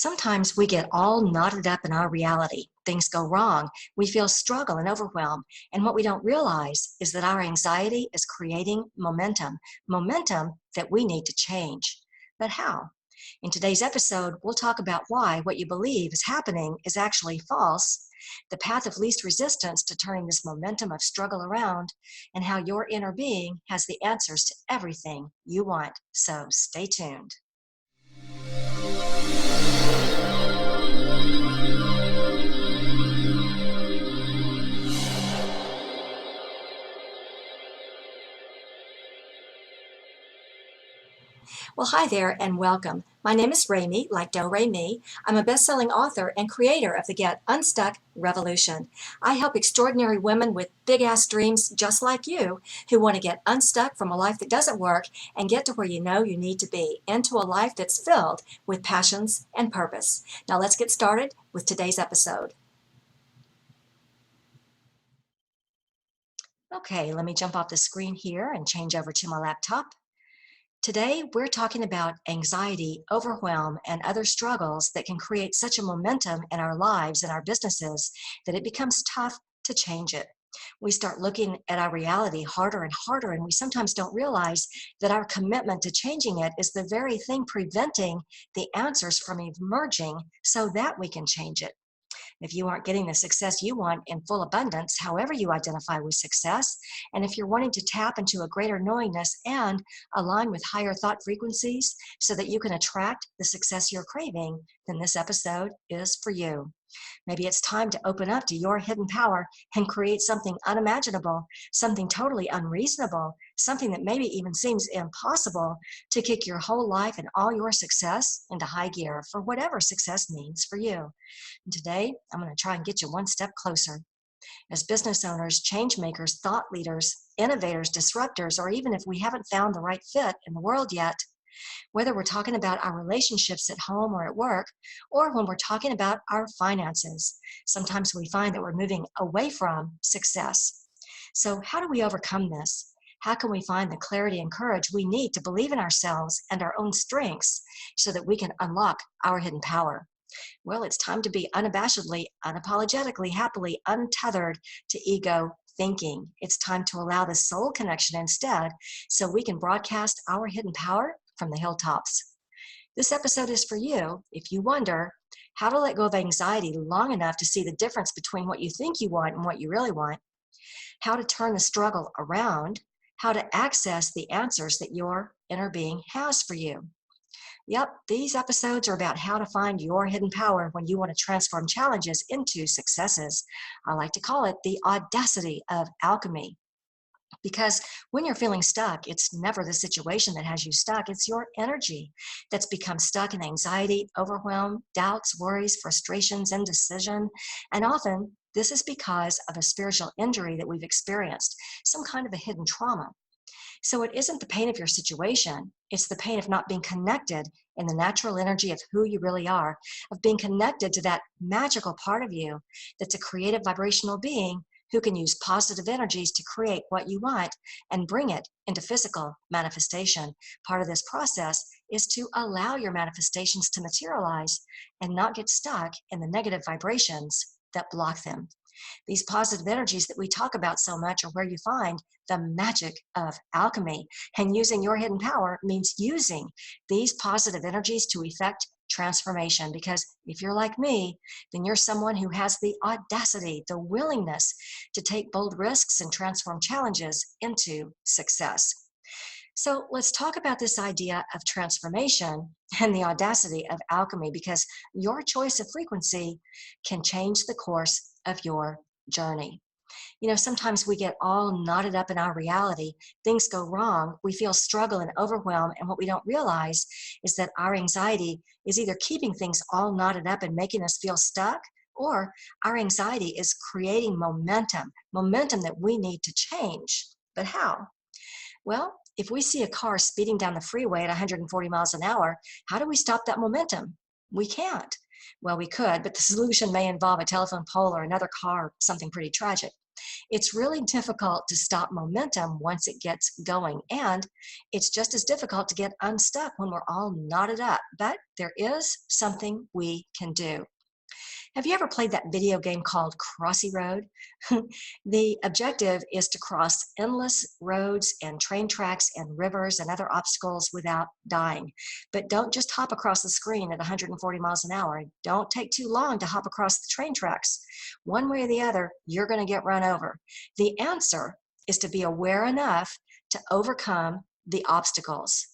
Sometimes we get all knotted up in our reality. Things go wrong. We feel struggle and overwhelm. And what we don't realize is that our anxiety is creating momentum that we need to change. But how? In today's episode, we'll talk about why what you believe is happening is actually false, the path of least resistance to turning this momentum of struggle around, and how your inner being has the answers to everything you want. So stay tuned. Well, hi there and welcome. My name is Remy, like Do Re Mi. I'm a best-selling author and creator of the Get Unstuck Revolution. I help extraordinary women with big-ass dreams just like you who want to get unstuck from a life that doesn't work and get to where you know you need to be, into a life that's filled with passions and purpose. Now let's get started with today's episode. Okay, let me jump off the screen here and change over to my laptop. Today, we're talking about anxiety, overwhelm, and other struggles that can create such a momentum in our lives and our businesses that it becomes tough to change it. We start looking at our reality harder and harder, and we sometimes don't realize that our commitment to changing it is the very thing preventing the answers from emerging so that we can change it. If you aren't getting the success you want in full abundance, however you identify with success, and if you're wanting to tap into a greater knowingness and align with higher thought frequencies so that you can attract the success you're craving, then this episode is for you. Maybe it's time to open up to your hidden power and create something unimaginable, something totally unreasonable, something that maybe even seems impossible, to kick your whole life and all your success into high gear for whatever success means for you. And today, I'm going to try and get you one step closer. As business owners, change makers, thought leaders, innovators, disruptors, or even if we haven't found the right fit in the world yet, whether we're talking about our relationships at home or at work, or when we're talking about our finances, sometimes we find that we're moving away from success. So how do we overcome this? How can we find the clarity and courage we need to believe in ourselves and our own strengths so that we can unlock our hidden power? Well, it's time to be unabashedly, unapologetically, happily untethered to ego thinking. It's time to allow the soul connection instead so we can broadcast our hidden power from the hilltops. This episode is for you if you wonder how to let go of anxiety long enough to see the difference between what you think you want and what you really want, how to turn the struggle around, how to access the answers that your inner being has for you. Yep, these episodes are about how to find your hidden power when you want to transform challenges into successes. I like to call it the audacity of alchemy. Because when you're feeling stuck, it's never the situation that has you stuck. It's your energy that's become stuck in anxiety, overwhelm, doubts, worries, frustrations, indecision. And often, this is because of a spiritual injury that we've experienced, some kind of a hidden trauma. So it isn't the pain of your situation, it's the pain of not being connected in the natural energy of who you really are, of being connected to that magical part of you that's a creative vibrational being who can use positive energies to create what you want and bring it into physical manifestation. Part of this process is to allow your manifestations to materialize and not get stuck in the negative vibrations that block them. These positive energies that we talk about so much are where you find the magic of alchemy. And using your hidden power means using these positive energies to effect transformation. Because if you're like me, then you're someone who has the audacity, the willingness to take bold risks and transform challenges into success. So let's talk about this idea of transformation and the audacity of alchemy, because your choice of frequency can change the course of your journey. You know, sometimes we get all knotted up in our reality. Things go wrong. We feel struggle and overwhelm. And what we don't realize is that our anxiety is either keeping things all knotted up and making us feel stuck, or our anxiety is creating momentum that we need to change. But how? Well, if we see a car speeding down the freeway at 140 miles an hour, how do we stop that momentum? We can't. Well, we could, but the solution may involve a telephone pole or another car, something pretty tragic. It's really difficult to stop momentum once it gets going, and it's just as difficult to get unstuck when we're all knotted up. But there is something we can do. Have you ever played that video game called Crossy Road? The objective is to cross endless roads and train tracks and rivers and other obstacles without dying. But don't just hop across the screen at 140 miles an hour. Don't take too long to hop across the train tracks. One way or the other, you're going to get run over. The answer is to be aware enough to overcome the obstacles.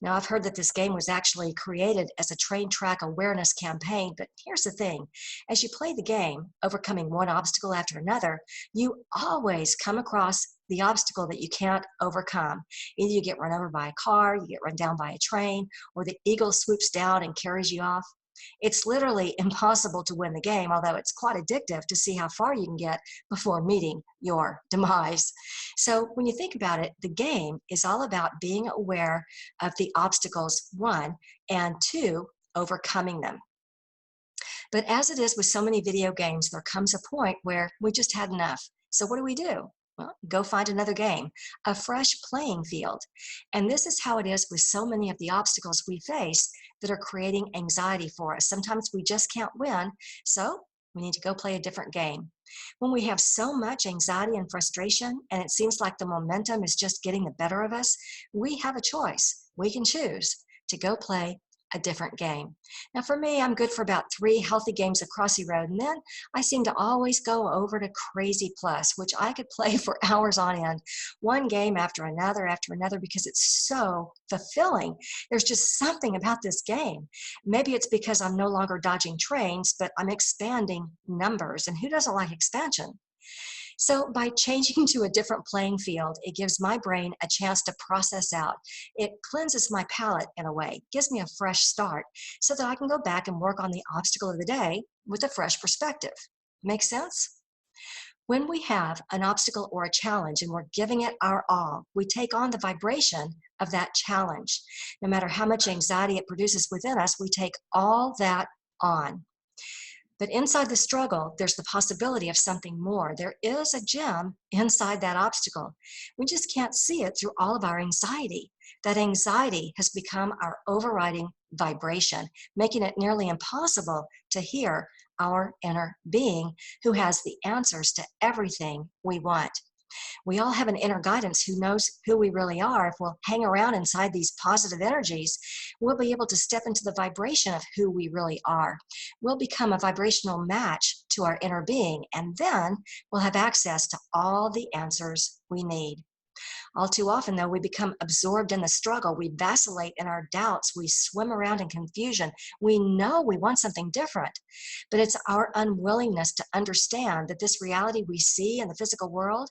Now, I've heard that this game was actually created as a train track awareness campaign, but here's the thing. As you play the game, overcoming one obstacle after another, you always come across the obstacle that you can't overcome. Either you get run over by a car, you get run down by a train, or the eagle swoops down and carries you off. It's literally impossible to win the game, although it's quite addictive to see how far you can get before meeting your demise. So when you think about it, the game is all about being aware of the obstacles, one, and two, overcoming them. But as it is with so many video games, there comes a point where we just had enough. So what do? Well, go find another game, a fresh playing field. And this is how it is with so many of the obstacles we face that are creating anxiety for us. Sometimes we just can't win, so we need to go play a different game. When we have so much anxiety and frustration, and it seems like the momentum is just getting the better of us, we have a choice. We can choose to go play a different game. Now for me, I'm good for about 3 healthy games of Crossy Road, and then I seem to always go over to Crazy Plus, which I could play for hours on end, one game after another, because it's so fulfilling. There's just something about this game. Maybe it's because I'm no longer dodging trains, but I'm expanding numbers, and who doesn't like expansion? So by changing to a different playing field, it gives my brain a chance to process out. It cleanses my palate in a way, gives me a fresh start so that I can go back and work on the obstacle of the day with a fresh perspective. Make sense? When we have an obstacle or a challenge and we're giving it our all, we take on the vibration of that challenge. No matter how much anxiety it produces within us, we take all that on. But inside the struggle, there's the possibility of something more. There is a gem inside that obstacle. We just can't see it through all of our anxiety. That anxiety has become our overriding vibration, making it nearly impossible to hear our inner being who has the answers to everything we want. We all have an inner guidance who knows who we really are. If we'll hang around inside these positive energies, we'll be able to step into the vibration of who we really are. We'll become a vibrational match to our inner being, and then we'll have access to all the answers we need. All too often, though, we become absorbed in the struggle. We vacillate in our doubts. We swim around in confusion. We know we want something different, but it's our unwillingness to understand that this reality we see in the physical world,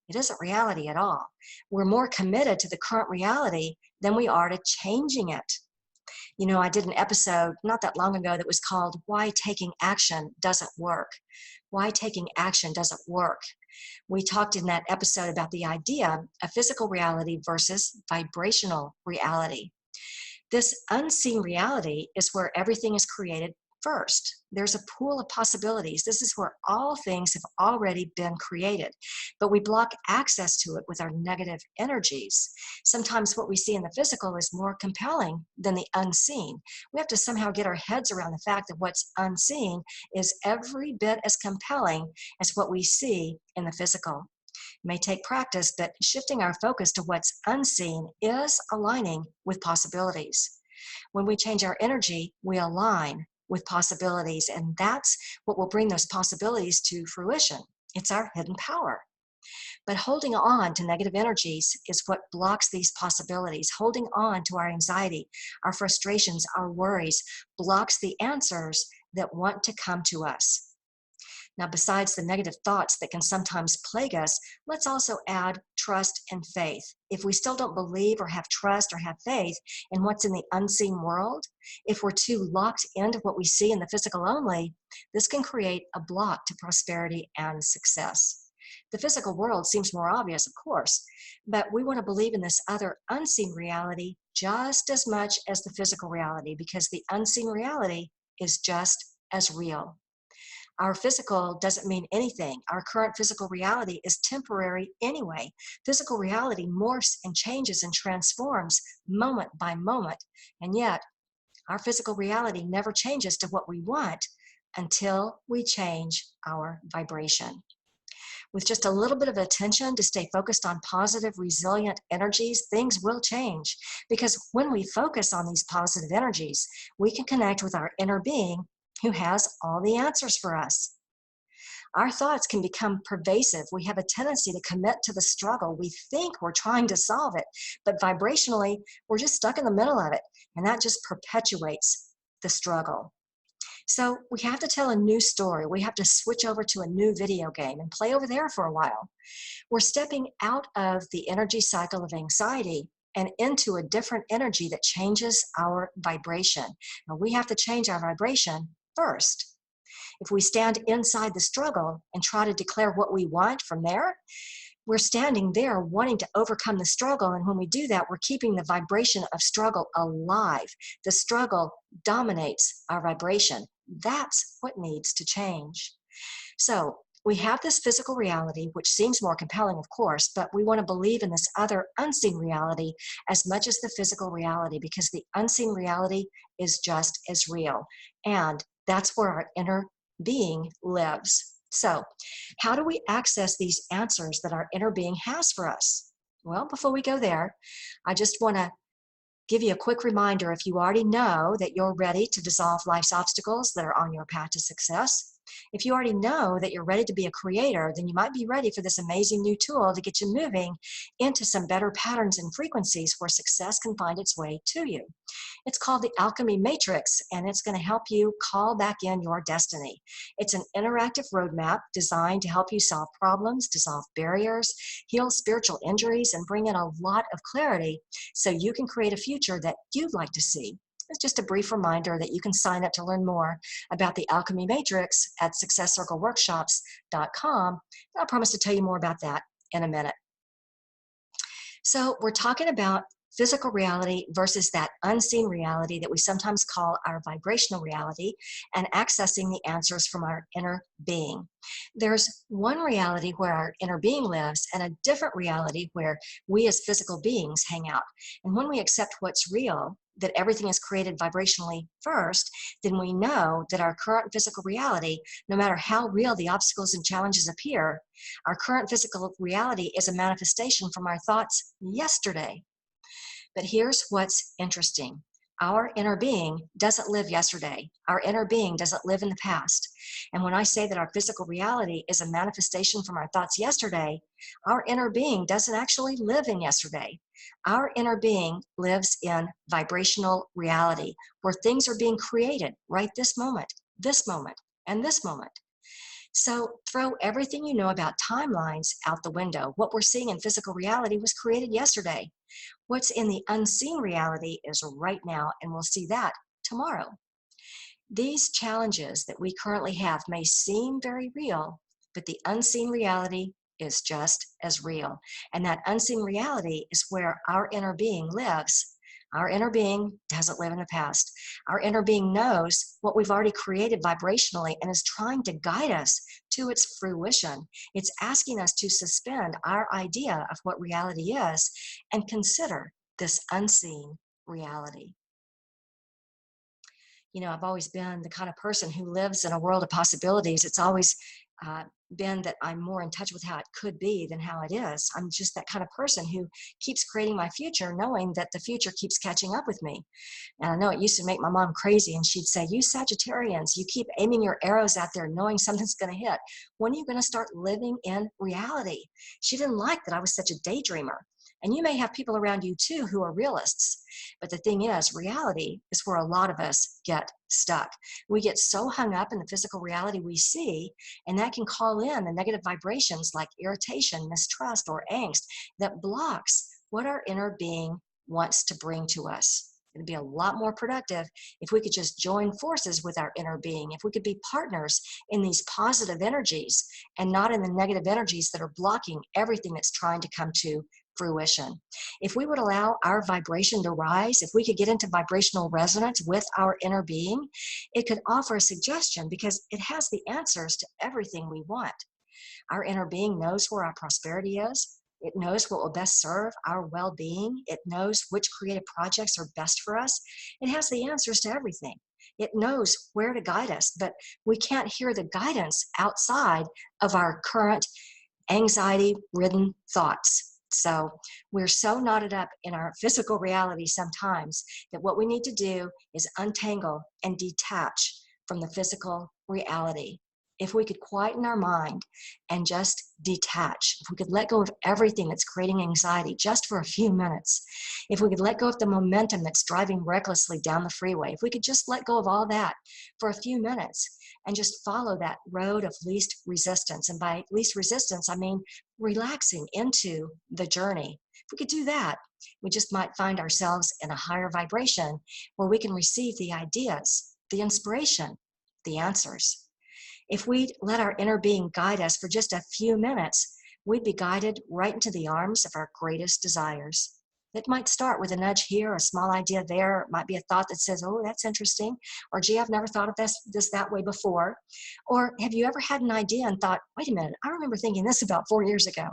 it isn't reality at all. We're more committed to the current reality than we are to changing it. You know, I did an episode not that long ago that was called Why Taking Action Doesn't Work. Why taking action doesn't work. We talked in that episode about the idea of physical reality versus vibrational reality. This unseen reality is where everything is created first. There's a pool of possibilities. This is where all things have already been created, but we block access to it with our negative energies. Sometimes what we see in the physical is more compelling than the unseen. We have to somehow get our heads around the fact that what's unseen is every bit as compelling as what we see in the physical. It may take practice, but shifting our focus to what's unseen is aligning with possibilities. When we change our energy, we align with possibilities, and that's what will bring those possibilities to fruition. It's our hidden power. But holding on to negative energies is what blocks these possibilities. Holding on to our anxiety, our frustrations, our worries blocks the answers that want to come to us. Now, besides the negative thoughts that can sometimes plague us, let's also add trust and faith. If we still don't believe or have trust or have faith in what's in the unseen world, if we're too locked into what we see in the physical only, this can create a block to prosperity and success. The physical world seems more obvious, of course, but we want to believe in this other unseen reality just as much as the physical reality, because the unseen reality is just as real. Our physical doesn't mean anything. Our current physical reality is temporary anyway. Physical reality morphs and changes and transforms moment by moment. And yet, our physical reality never changes to what we want until we change our vibration. With just a little bit of attention to stay focused on positive, resilient energies, things will change. Because when we focus on these positive energies, we can connect with our inner being who has all the answers for us. Our thoughts can become pervasive. We have a tendency to commit to the struggle. We think we're trying to solve it, but vibrationally, we're just stuck in the middle of it, and that just perpetuates the struggle. So we have to tell a new story. We have to switch over to a new video game and play over there for a while. We're stepping out of the energy cycle of anxiety and into a different energy that changes our vibration. Now, we have to change our vibration first. If we stand inside the struggle and try to declare what we want from there, we're standing there wanting to overcome the struggle. And when we do that, we're keeping the vibration of struggle alive. The struggle dominates our vibration. That's what needs to change. So we have this physical reality, which seems more compelling, of course, but we want to believe in this other unseen reality as much as the physical reality, because the unseen reality is just as real. And that's where our inner being lives. So, how do we access these answers that our inner being has for us? Well, before we go there, I just want to give you a quick reminder. If you already know that you're ready to dissolve life's obstacles that are on your path to success, if you already know that you're ready to be a creator, then you might be ready for this amazing new tool to get you moving into some better patterns and frequencies where success can find its way to you. It's called the Alchemy Matrix, and it's going to help you call back in your destiny. It's an interactive roadmap designed to help you solve problems, dissolve barriers, heal spiritual injuries, and bring in a lot of clarity so you can create a future that you'd like to see. It's just a brief reminder that you can sign up to learn more about the Alchemy Matrix at successcircleworkshops.com. I promise to tell you more about that in a minute. So we're talking about physical reality versus that unseen reality that we sometimes call our vibrational reality, and accessing the answers from our inner being. There's one reality where our inner being lives and a different reality where we as physical beings hang out. And when we accept what's real, that everything is created vibrationally first, then we know that our current physical reality, no matter how real the obstacles and challenges appear, our current physical reality is a manifestation from our thoughts yesterday. But here's what's interesting. Our inner being doesn't live yesterday. Our inner being doesn't live in the past. And when I say that our physical reality is a manifestation from our thoughts yesterday, our inner being doesn't actually live in yesterday. Our inner being lives in vibrational reality, where things are being created right this moment, and this moment. So throw everything you know about timelines out the window. What we're seeing in physical reality was created yesterday. What's in the unseen reality is right now, and we'll see that tomorrow. These challenges that we currently have may seem very real, but the unseen reality is just as real. And that unseen reality is where our inner being lives. Our inner being doesn't live in the past. Our inner being knows what we've already created vibrationally and is trying to guide us to its fruition. It's asking us to suspend our idea of what reality is and consider this unseen reality. You know, I've always been the kind of person who lives in a world of possibilities. It's always been that I'm more in touch with how it could be than how it is. I'm just that kind of person who keeps creating my future, knowing that the future keeps catching up with me. And I know it used to make my mom crazy, and she'd say, "You Sagittarians, you keep aiming your arrows out there knowing something's going to hit. When are you going to start living in reality?" She didn't like that I was such a daydreamer. And you may have people around you too who are realists. But the thing is, reality is where a lot of us get stuck. We get so hung up in the physical reality we see, and that can call in the negative vibrations like irritation, mistrust, or angst that blocks what our inner being wants to bring to us. It'd be a lot more productive if we could just join forces with our inner being, if we could be partners in these positive energies and not in the negative energies that are blocking everything that's trying to come to fruition. If we would allow our vibration to rise, if we could get into vibrational resonance with our inner being, it could offer a suggestion because it has the answers to everything we want. Our inner being knows where our prosperity is. It knows what will best serve our well-being. It knows which creative projects are best for us. It has the answers to everything. It knows where to guide us, but we can't hear the guidance outside of our current anxiety-ridden thoughts. So we're so knotted up in our physical reality sometimes that what we need to do is untangle and detach from the physical reality. If we could quieten our mind and just detach, if we could let go of everything that's creating anxiety just for a few minutes, if we could let go of the momentum that's driving recklessly down the freeway, if we could just let go of all that for a few minutes and just follow that road of least resistance. And by least resistance, I mean relaxing into the journey. If we could do that, we just might find ourselves in a higher vibration where we can receive the ideas, the inspiration, the answers. If we let our inner being guide us for just a few minutes, we'd be guided right into the arms of our greatest desires. It might start with a nudge here, a small idea there. It might be a thought that says, oh, that's interesting. Or, gee, I've never thought of this that way before. Or have you ever had an idea and thought, wait a minute, I remember thinking this about 4 years ago.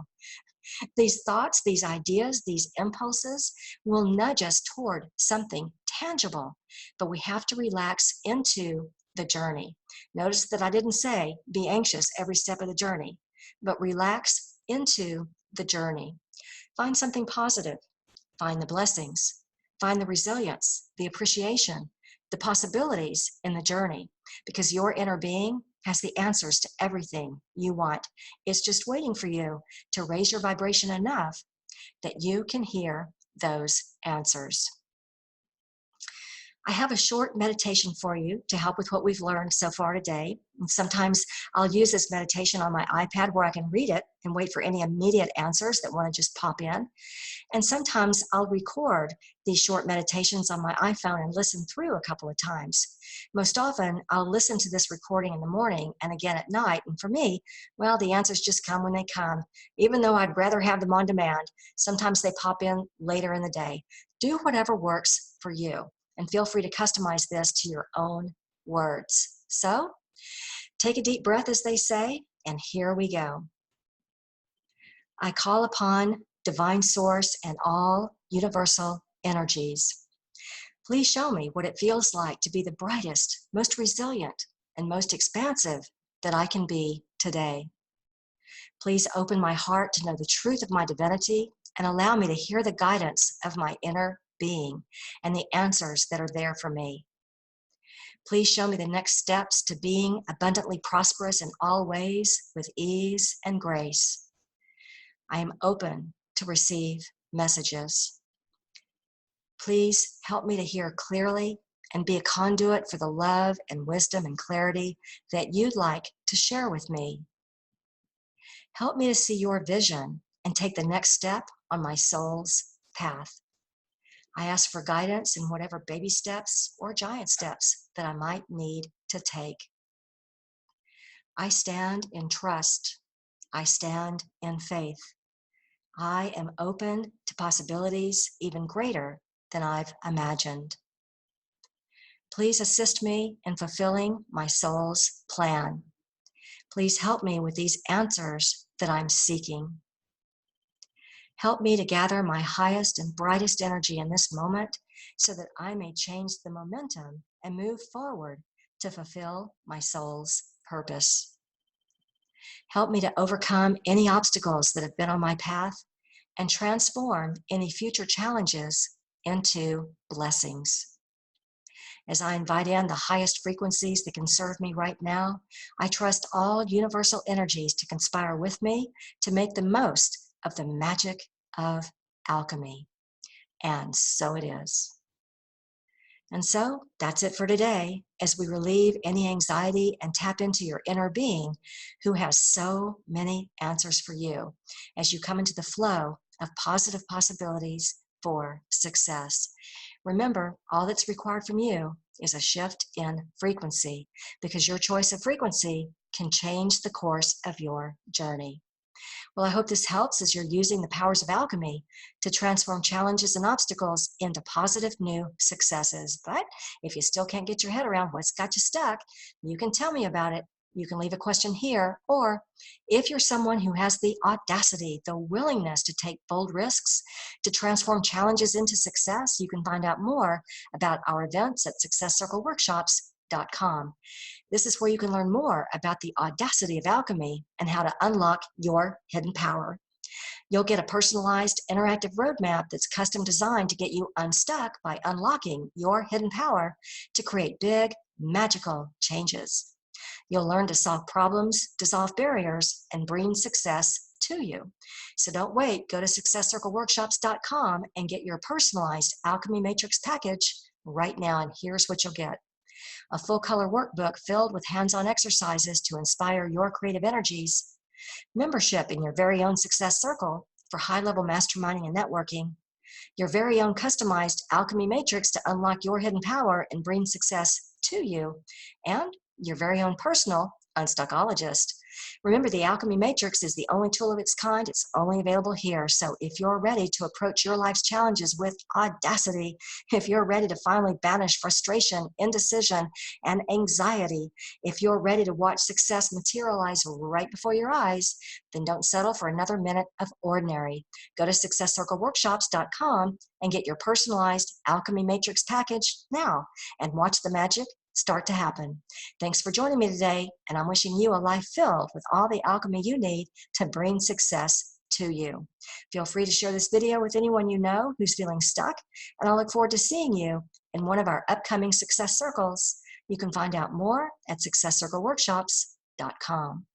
These thoughts, these ideas, these impulses will nudge us toward something tangible, but we have to relax into the journey. Notice that I didn't say be anxious every step of the journey, but relax into the journey. Find something positive. Find the blessings. Find the resilience, the appreciation, the possibilities in the journey, because your inner being has the answers to everything you want. It's just waiting for you to raise your vibration enough that you can hear those answers. I have a short meditation for you to help with what we've learned so far today. And sometimes I'll use this meditation on my iPad where I can read it and wait for any immediate answers that want to just pop in. And sometimes I'll record these short meditations on my iPhone and listen through a couple of times. Most often, I'll listen to this recording in the morning and again at night. And for me, well, the answers just come when they come. Even though I'd rather have them on demand, sometimes they pop in later in the day. Do whatever works for you. And feel free to customize this to your own words. So, take a deep breath, as they say, and here we go. I call upon Divine Source and all universal energies. Please show me what it feels like to be the brightest, most resilient, and most expansive that I can be today. Please open my heart to know the truth of my divinity and allow me to hear the guidance of my inner being and the answers that are there for me. Please show me the next steps to being abundantly prosperous in all ways with ease and grace. I am open to receive messages. Please help me to hear clearly and be a conduit for the love and wisdom and clarity that you'd like to share with me. Help me to see your vision and take the next step on my soul's path. I ask for guidance in whatever baby steps or giant steps that I might need to take. I stand in trust. I stand in faith. I am open to possibilities even greater than I've imagined. Please assist me in fulfilling my soul's plan. Please help me with these answers that I'm seeking. Help me to gather my highest and brightest energy in this moment so that I may change the momentum and move forward to fulfill my soul's purpose. Help me to overcome any obstacles that have been on my path and transform any future challenges into blessings. As I invite in the highest frequencies that can serve me right now, I trust all universal energies to conspire with me to make the most of the magic of alchemy. And so it is. And so that's it for today, as we relieve any anxiety and tap into your inner being who has so many answers for you as you come into the flow of positive possibilities for success. Remember, all that's required from you is a shift in frequency, because your choice of frequency can change the course of your journey. Well, I hope this helps as you're using the powers of alchemy to transform challenges and obstacles into positive new successes. But if you still can't get your head around what's got you stuck, you can tell me about it. You can leave a question here, or if you're someone who has the audacity, the willingness to take bold risks, to transform challenges into success, you can find out more about our events at successcircleworkshops.com. This is where you can learn more about the audacity of alchemy and how to unlock your hidden power. You'll get a personalized interactive roadmap that's custom designed to get you unstuck by unlocking your hidden power to create big, magical changes. You'll learn to solve problems, dissolve barriers, and bring success to you. So don't wait. Go to successcircleworkshops.com and get your personalized alchemy matrix package right now. And here's what you'll get: a full-color workbook filled with hands-on exercises to inspire your creative energies, membership in your very own success circle for high-level masterminding and networking, your very own customized alchemy matrix to unlock your hidden power and bring success to you, and your very own personal unstuckologist. Remember, the Alchemy Matrix is the only tool of its kind. It's only available here. So if you're ready to approach your life's challenges with audacity, if you're ready to finally banish frustration, indecision, and anxiety, if you're ready to watch success materialize right before your eyes, then don't settle for another minute of ordinary. Go to successcircleworkshops.com and get your personalized Alchemy Matrix package now and watch the magic start to happen. Thanks for joining me today, and I'm wishing you a life filled with all the alchemy you need to bring success to you. Feel free to share this video with anyone you know who's feeling stuck, and I'll look forward to seeing you in one of our upcoming success circles. You can find out more at successcircleworkshops.com.